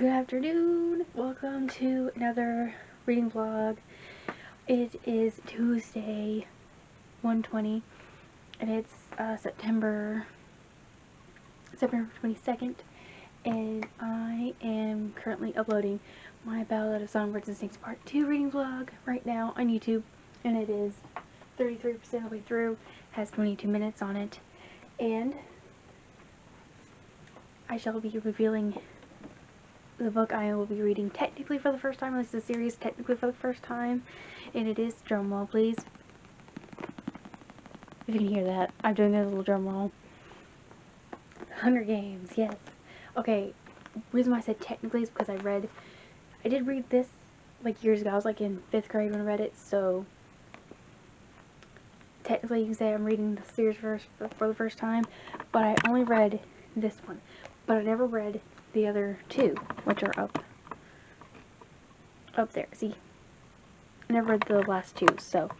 Good afternoon. Welcome to another reading vlog. It is Tuesday, 1:20, and it's September 22nd, and I am currently uploading my Ballad of Songbirds and Snakes Part 2 reading vlog right now on YouTube, and it is 33% of the way through, has 22 minutes on it, and I shall be revealing the book I will be reading technically for the first time, at least the series technically for the first time, and it is, drum roll please, if you can hear that, I'm doing a little drum roll, Hunger Games, yes. Okay, reason why I said technically is because I did read this like years ago. I was like in 5th grade when I read it, so technically you can say I'm reading the series for the first time, but I only read this one, but I never read the other two, which are up there. See, I never read the last two, so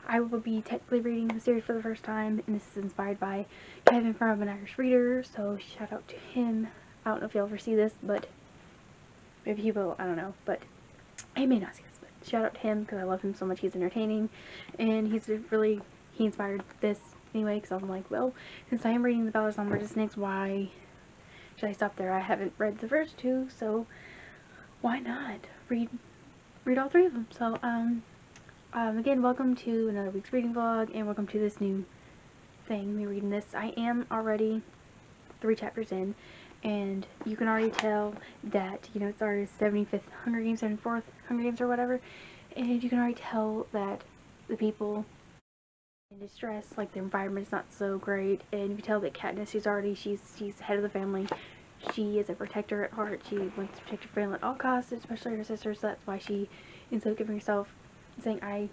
I will be technically reading the series for the first time, and this is inspired by Kevin from An Irish Reader, so shout out to him. I don't know if you'll ever see this, but maybe he will, I don't know, but he may not see this, but shout out to him, because I love him so much. He's entertaining, and he inspired this anyway, because I'm like, well, since I am reading the Ballad of Songbirds and Snakes, why should I stop there? I haven't read the first two, so why not read all three of them? So, again, welcome to another week's reading vlog, and welcome to this new thing, me reading this. I am already 3 chapters in, and you can already tell that, you know, it's our 75th Hunger Games, 74th Hunger Games, or whatever, and you can already tell that the people in distress, like, their environment is not so great, and you can tell that Katniss, she's head of the family. She is a protector at heart. She wants to protect her family at all costs, especially her sisters. So that's why she ends up giving herself, saying, I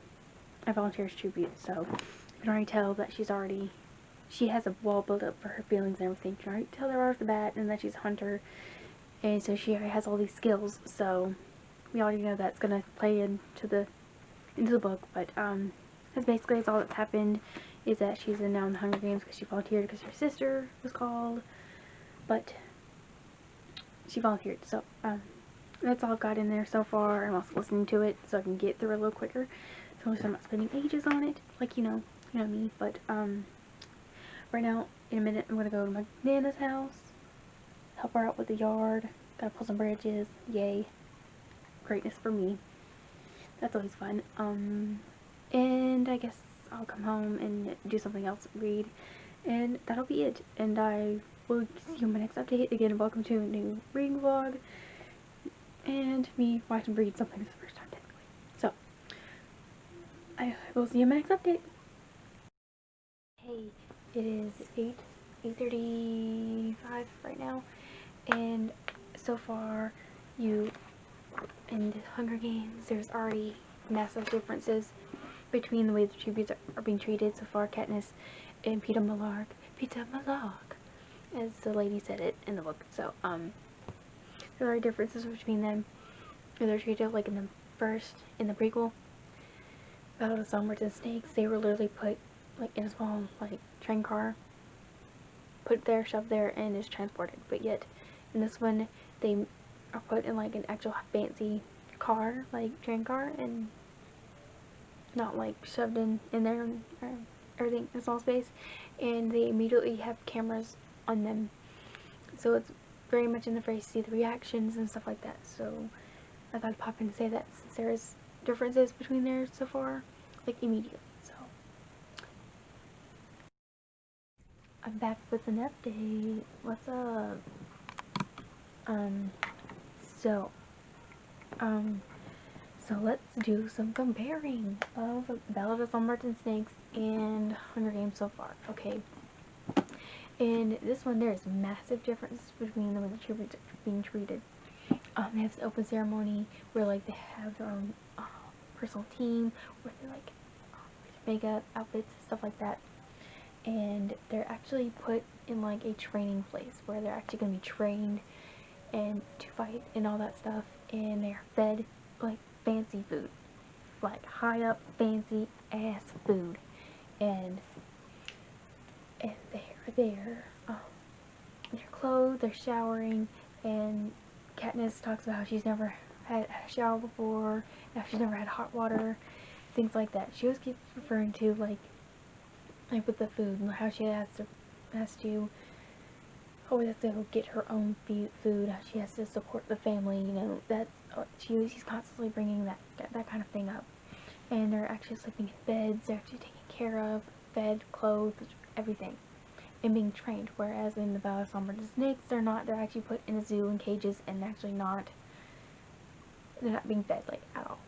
volunteer as tribute. So you can already tell that she has a wall built up for her feelings and everything. You can already tell that right off the bat, and that she's a hunter, and so she already has all these skills. So we already know that's gonna play into the book. But that's basically all that's happened, is that she's now in the Hunger Games because she volunteered because her sister was called, but she volunteered. So that's all I've got in there so far. I'm also listening to it so I can get through it a little quicker, so I'm not spending ages on it, like, you know me. But right now, in a minute, I'm gonna go to my Nana's house, help her out with the yard, gotta pull some branches, yay, greatness for me, that's always fun. And I guess I'll come home and do something else, read, and that'll be it, and I will see you in my next update. Again, welcome to a new reading vlog, and me watching read something for the first time technically. So, I will see you in my next update. Hey, it is 8:35 right now, and so far, in the Hunger Games, there's already massive differences between the way the tributes are being treated so far. Katniss and Peeta Mellark, as the lady said it in the book. So, there are differences between them. They're treated like in the prequel, Battle of Songbirds and Snakes, they were literally put like in a small like train car, put there, shoved there, and is transported. But yet, in this one, they are put in like an actual fancy car, like train car, and not like shoved in there and everything in a small space. And they immediately have cameras on them, so it's very much in the face to see the reactions and stuff like that. So I thought I'd pop in to say that, since there's differences between there so far, like immediately. So I'm back with an update. What's up? So let's do some comparing of Ballad of Songbirds and Snakes and Hunger Games so far. Okay. In this one, there's massive difference between the way the tributes are being treated. They have the open ceremony where, like, they have their own personal team, where they, like, makeup, outfits, stuff like that. And they're actually put in, like, a training place where they're actually going to be trained and to fight and all that stuff. And they're fed, like, fancy food. Like, high up, fancy ass food. And they're clothed, they're showering, and Katniss talks about how she's never had a shower before, how she's never had hot water, things like that. She always keeps referring to like with the food, and how she always has to go get her own food, how she has to support the family, you know, that's, she's constantly bringing that kind of thing up. And they're actually sleeping in beds, they're actually taken care of, fed, clothed, everything, and being trained, whereas in the Ballad of Songbirds and Snakes, they're not, they're actually put in a zoo in cages, and actually not, they're not being fed, like, at all,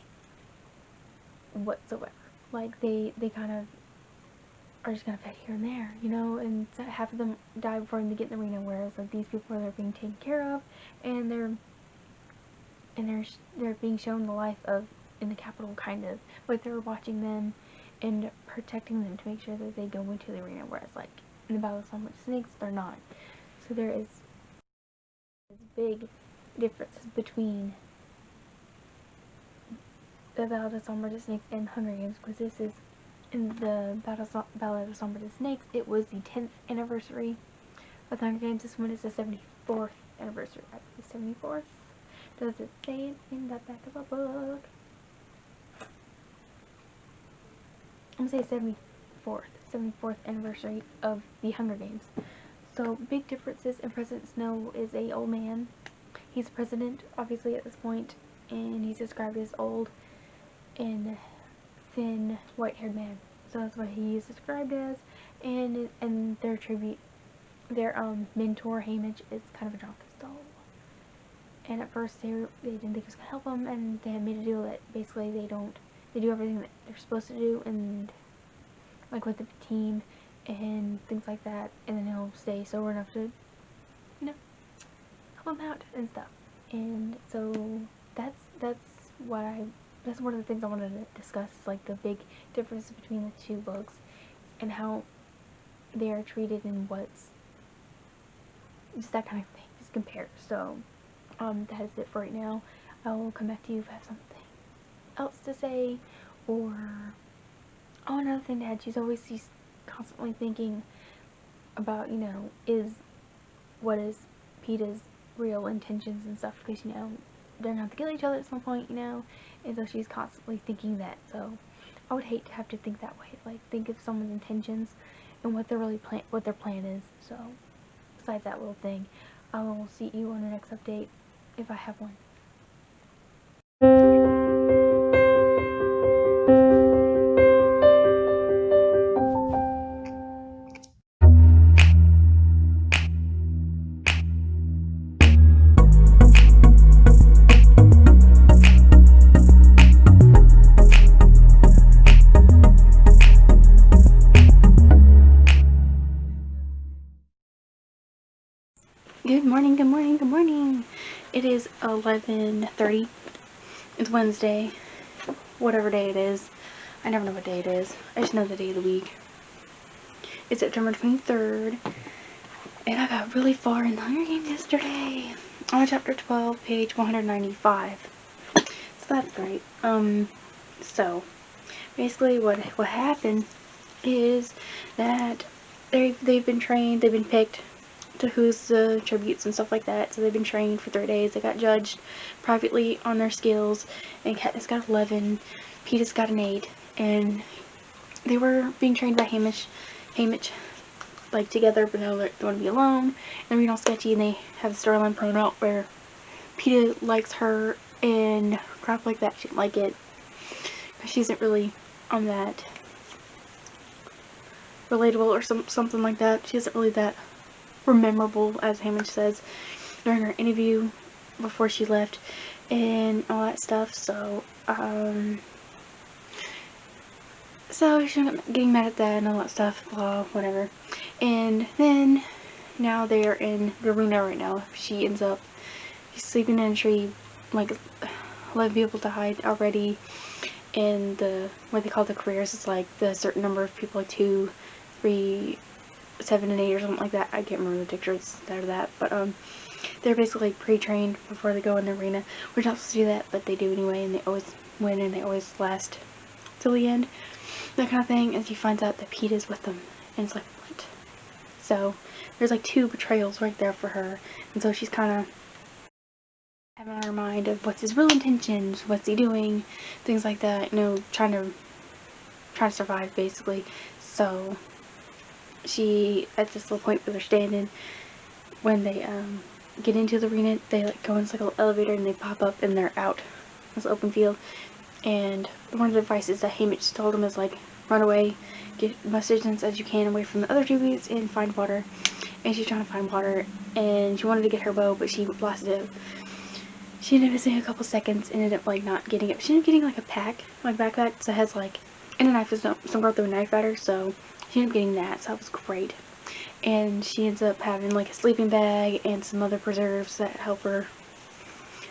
whatsoever. Like, they kind of are just kind of fed here and there, you know, and half of them die before they get in the arena, whereas like these people are being taken care of, and they're being shown the life of in the Capitol, kind of like they're watching them and protecting them to make sure that they go into the arena, whereas like in the Battle of Songbirds and Snakes, they're not. So there is big differences between the Ballad of Songbirds and Snakes and Hunger Games, because this is, in the Ballad of Songbirds and Snakes, it was the 10th anniversary of the Hunger Games. This one is the 74th anniversary. I believe 74th. Does it say it in the back of the book? I'm going to say 74th anniversary of the Hunger Games. So, big differences, and President Snow is a old man. He's president, obviously, at this point, and he's described as old and thin, white-haired man. So that's what he is described as, and their mentor Haymitch is kind of a drunk soul. And at first they didn't think it was gonna help them, and they had made a deal that basically they do everything that they're supposed to do, and like with the team and things like that, and then he'll stay sober enough to, you know, help them out and stuff. And so that's one of the things I wanted to discuss, like the big difference between the two books and how they are treated and what's just that kind of thing, just compare. So that is it for right now. I will come back to you if I have something else to say, or another thing to add, she's constantly thinking about, you know, what is Peeta's real intentions and stuff, because, you know, they're gonna have to kill each other at some point, you know, and so she's constantly thinking that. So I would hate to have to think that way, like think of someone's intentions and what their plan is. So besides that little thing, I will see you on the next update if I have one. Good morning, good morning, good morning. It is 11:30. It's Wednesday. Whatever day it is. I never know what day it is. I just know the day of the week. It's September 23rd. And I got really far in the Hunger Games yesterday. I'm on chapter 12, page 195. So that's great. So basically what happened is that they've been trained, they've been picked to who's the tributes and stuff like that. So they've been trained for 3 days. They got judged privately on their skills, and Katniss got 11, Peeta's got an 8, and they were being trained by Haymitch, like together, but now they want to be alone. And they're being all sketchy, and they have the storyline planned out where Peeta likes her and crap like that. She didn't like it because she isn't really on that relatable or something like that. She isn't really that memorable, as Haymitch says during her interview before she left and all that stuff. So she's getting mad at that and all that stuff, blah, whatever. And then now they're in the arena right now. She's sleeping in a tree, like 11 people died already in the, what they call the careers. It's like the certain number of people, like 2, 3, 7, and 8 or something like that. I can't remember the pictures out of that, but they're basically pre-trained before they go in the arena. We're not supposed to do that, but they do anyway, and they always win, and they always last till the end, that kind of thing. And she finds out that Peeta's with them, and it's like, what? So there's like 2 betrayals right there for her, and so she's kind of having on her mind of what's his real intentions, what's he doing, things like that, you know, trying to survive basically. So she, at this little point where they're standing, when they get into the arena, they like go in this like little elevator and they pop up and they're out in this open field. And one of the advices that Haymitch told him is like, run away, get as much distance as you can away from the other two bees and find water. And she's trying to find water, and she wanted to get her bow, but she blasted it. She ended up missing a couple seconds and ended up like not getting it. She ended up getting like a pack, like backpack, that has like, and a knife, some girl threw a knife at her, so she ended up getting that, so that was great. And she ends up having like a sleeping bag and some other preserves that help her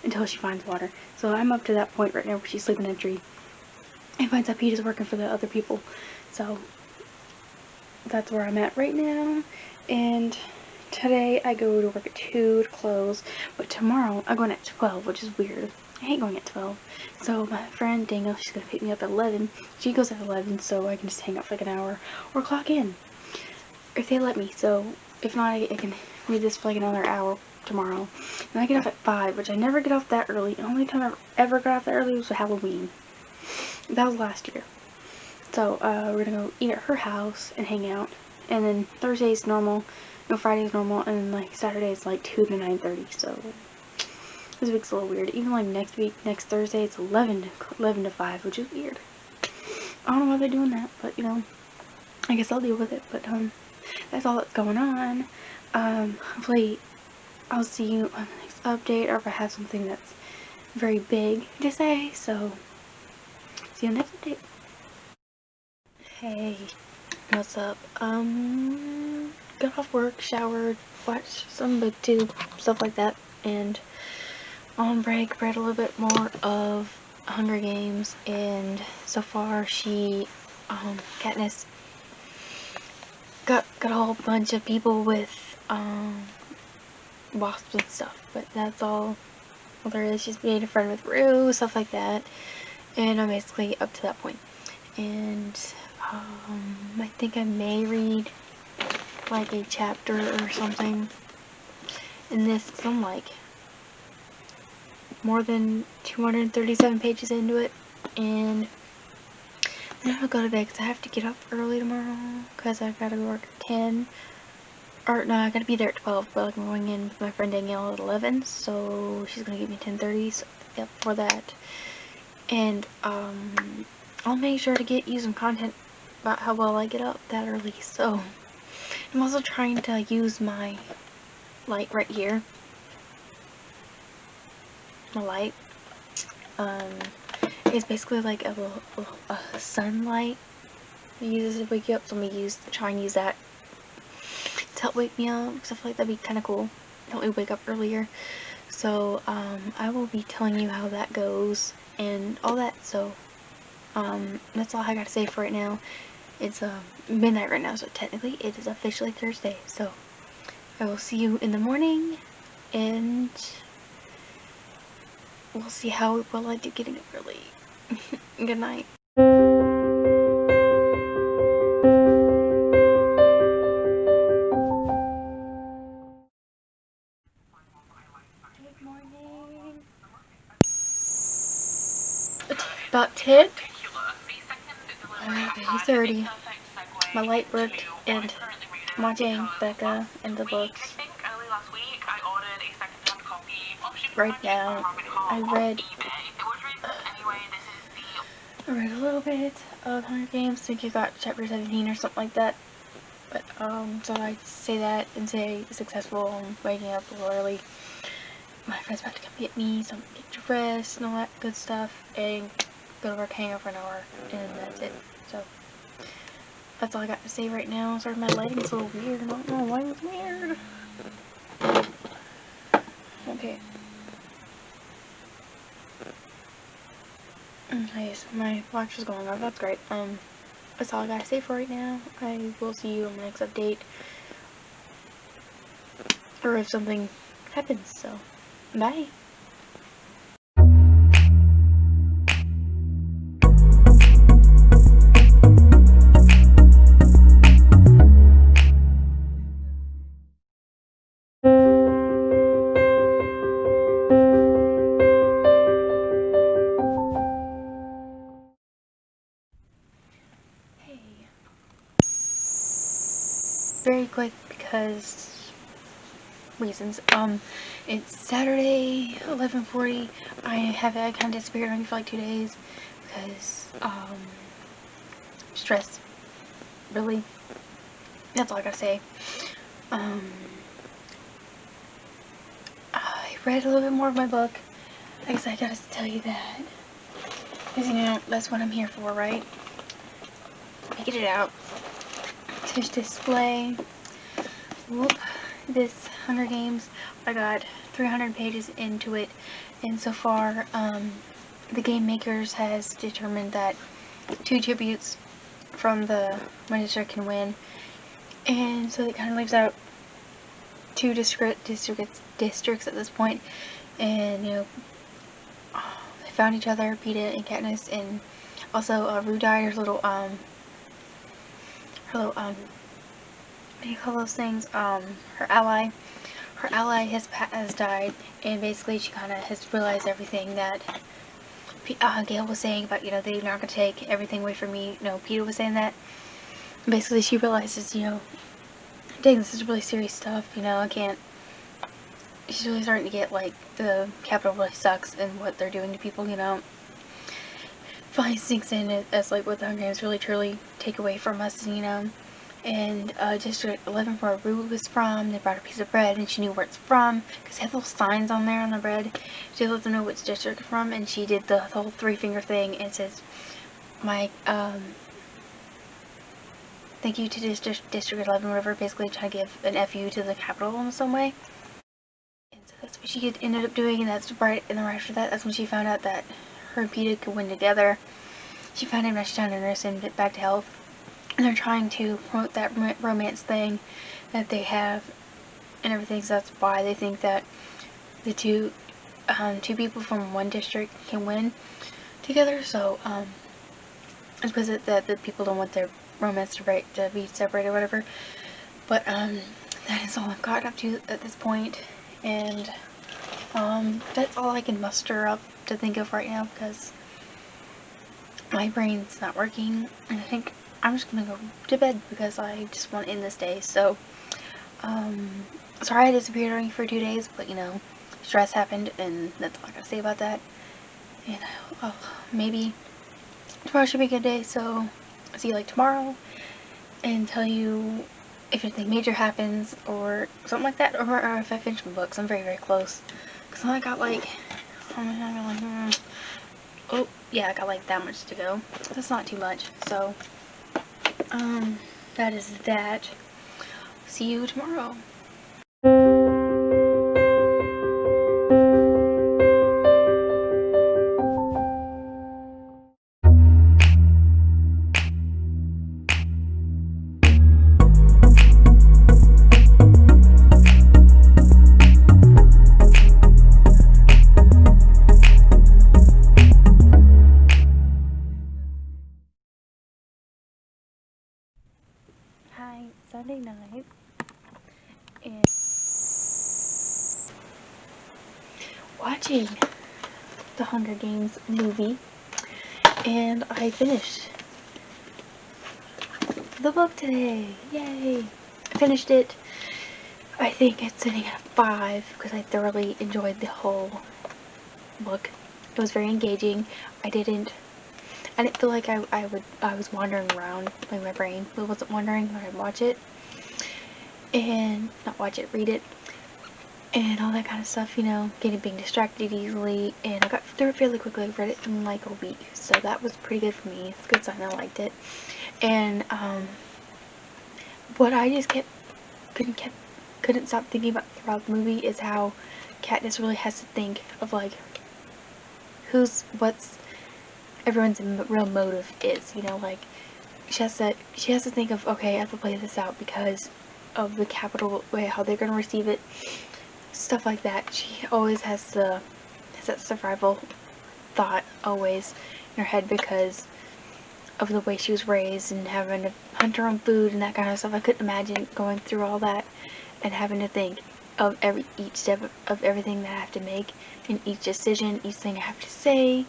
until she finds water. So I'm up to that point right now where she's sleeping in a tree and finds out Pete is working for the other people. So that's where I'm at right now. And today I go to work at 2 to close, but tomorrow I'm going at 12, which is weird. I hate going at 12. So my friend Daniel, she's going to pick me up at 11. She goes at 11, so I can just hang out for like an hour or clock in if they let me. So if not, I can read this for like another hour tomorrow. And I get off at 5, which I never get off that early. The only time I ever got off that early was for Halloween. That was last year. So we're going to go eat at her house and hang out. And then Thursday's normal. No, Friday's normal. And then like Saturday's like 2 to 9:30. So this week's a little weird. Even like next week, next Thursday, it's 11 to 5, which is weird. I don't know why they're doing that, but you know, I guess I'll deal with it. But that's all that's going on. Hopefully I'll see you on the next update, or if I have something that's very big to say. So see you on the next update. Hey, what's up? Got off work, showered, watched some BookTube, stuff like that, and on break read a little bit more of Hunger Games. And so far Katniss got a whole bunch of people with wasps and stuff, but that's all there is. She's made a friend with Rue, stuff like that, and I'm basically up to that point. And I think I may read like a chapter or something in this, because I'm like more than 237 pages into it. And then I'll go to bed because I have to get up early tomorrow because I've got to work at 10. Or no, I gotta be there at 12, but like, I'm going in with my friend Danielle at 11, so she's gonna give me 10:30, so yep, for that. And I'll make sure to get you some content about how well I get up that early. So I'm also trying to use my light right here. My light. It's basically like a sunlight. It uses to wake you up, so I'm gonna try and use that to help wake me up, because I feel like that'd be kind of cool. Help me wake up earlier. So I will be telling you how that goes and all that. So that's all I gotta say for right now. It's midnight right now, so technically it is officially Thursday. So I will see you in the morning, and we'll see how well I do getting up early. Good night. Good morning. It's about 10. 8:30. My light worked, and I'm watching Becca and the books. Right now, I read a little bit of Hunger Games. I think you got chapter 17 or something like that. But so I say that and say successful. I'm waking up a little early. My friend's about to come get me, so I'm gonna get dressed and all that good stuff, and go to work, hang out for an hour, and that's it. So that's all I got to say right now. Sorry, my lighting's a little weird. I don't know why it's weird. Okay. Nice. My watch is going off. That's great. That's all I gotta say for right now. I will see you on the next update, or if something happens. So, bye. because reasons. It's Saturday, 11:40. I kind of disappeared on you for like 2 days because stress. Really, that's all I gotta say. I read a little bit more of my book. I guess I gotta tell you that, because you know that's what I'm here for, right? Get it out. To display. Whoop. This Hunger Games, I got 300 pages into it, and so far the game makers has determined that 2 tributes from the one district can win, and so it kind of leaves out 2 districts at this point. And you know, they found each other, Peeta and Katniss, and also Rue died. Her little what do you call those things? Her ally has died, and basically she kind of has realized everything that Gale was saying about, you know, they're not gonna take everything away from me. You know, Peeta was saying that. Basically, she realizes, you know, dang, this is really serious stuff. You know, I can't. She's really starting to get like the Capitol really sucks and what they're doing to people. You know, finally sinks in as like what the Hunger Games really truly take away from us. You know. And District 11 where Rue was from, they brought a piece of bread, and she knew where it's from because they had little signs on there on the bread. She let them know which district it's from, and she did the whole 3-finger thing, and it says, "My thank you to District 11, whatever." Basically, trying to give an FU to the Capitol in some way. And so that's what she ended up doing, and that's right. And then right after that, that's when she found out that her and Peeta could win together. She found him, now she's trying to nurse him back to health. And they're trying to promote that romance thing that they have and everything, so that's why they think that the two people from one district can win together. So it's because that the people don't want their romance to be separated or whatever. But that is all I've gotten up to at this point, and that's all I can muster up to think of right now because my brain's not working, and I think I'm just gonna go to bed because I just want to end this day. So, sorry I disappeared on you for 2 days, but you know, stress happened, and that's all I gotta say about that. And maybe tomorrow should be a good day, so I'll see you like tomorrow and tell you if anything major happens or something like that, or if I finish my books. I'm very, very close because I got like, oh yeah, I got like that much to go. That's not too much, so. That is that. See you tomorrow. Hi, Sunday night, and watching the Hunger Games movie, and I finished the book today. Yay! I finished it. I think it's sitting at a 5 because I thoroughly enjoyed the whole book. It was very engaging. I didn't feel like I was wandering around, like my brain wasn't wandering when I watch it, and not watch it, read it, and all that kind of stuff, you know, being distracted easily, and I got through it fairly quickly. I read it in like a week, so that was pretty good for me. It's a good sign. I liked it. And what I just couldn't stop thinking about throughout the movie is how Katniss really has to think of like what's everyone's real motive is, you know, like she has to think of, okay, I have to play this out because of the Capitol way, how they're gonna receive it, stuff like that. She always has that survival thought always in her head because of the way she was raised and having to hunt her own food and that kind of stuff. I couldn't imagine going through all that and having to think of each step of everything that I have to make, and each decision, each thing I have to say,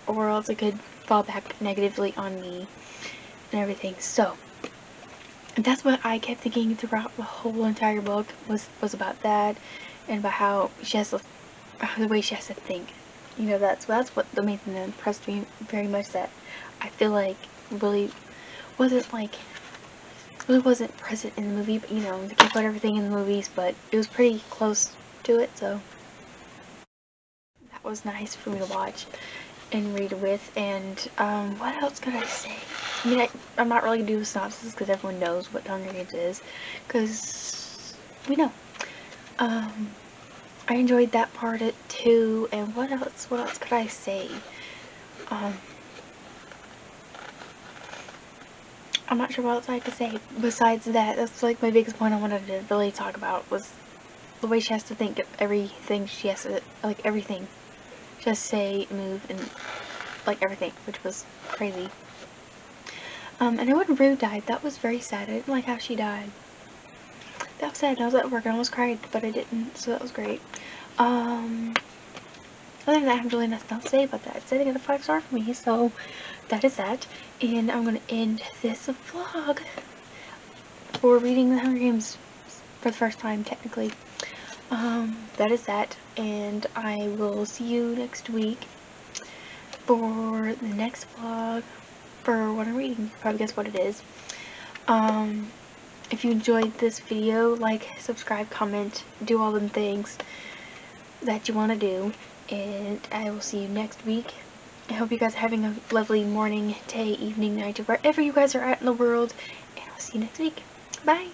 or else it could fall back negatively on me and everything. So And that's what I kept thinking throughout the whole entire book, was about that, and about how she has to, the way she has to think. You know, that's what the main thing that impressed me very much, that I feel like really wasn't present in the movie, but you know, they can't put everything in the movies, but it was pretty close to it, so that was nice for me to watch and read with. And what else could I say? I mean, I'm not really doing a synopsis because everyone knows what Hunger Games is, because we know. I enjoyed that part too. And what else could I say? I'm not sure what else I could say besides that. That's like my biggest point I wanted to really talk about, was the way she has to think of everything. She has to, like, everything. Just say, move, and like everything, which was crazy. And then when Rue died, that was very sad. I didn't like how she died. That was sad. I was at work and I almost cried, but I didn't, so that was great. Other than that, I have really nothing else to say about that. It's setting at a 5-star for me, so that is that. And I'm gonna end this vlog for reading the Hunger Games for the first time, technically. That is that, and I will see you next week for the next vlog for what I'm reading. You can probably guess what it is. If you enjoyed this video, like, subscribe, comment, do all them things that you want to do, and I will see you next week. I hope you guys are having a lovely morning, day, evening, night, wherever you guys are at in the world, and I'll see you next week. Bye!